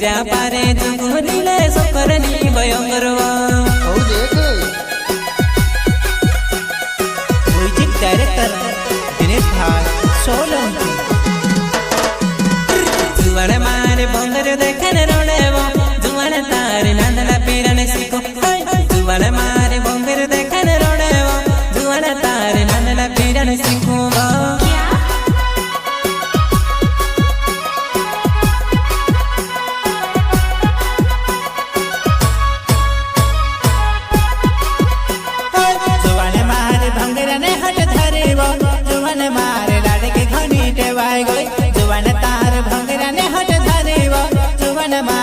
पीड़ा पारे जुगुनीले सफरनी भयंकरवा music director Dinesh भाई सोलंकी जुवान मारे बंगर देखने रोडेवा जुवान तारे नंदला पीरने सीखो जुवान मारे बंगर देखने रोडेवा जुवान तारे नंदला पीरने सीखो मारे लाडे के घनी टेवाय गई जुवान तार भंगरा ने हट धरे जुवान।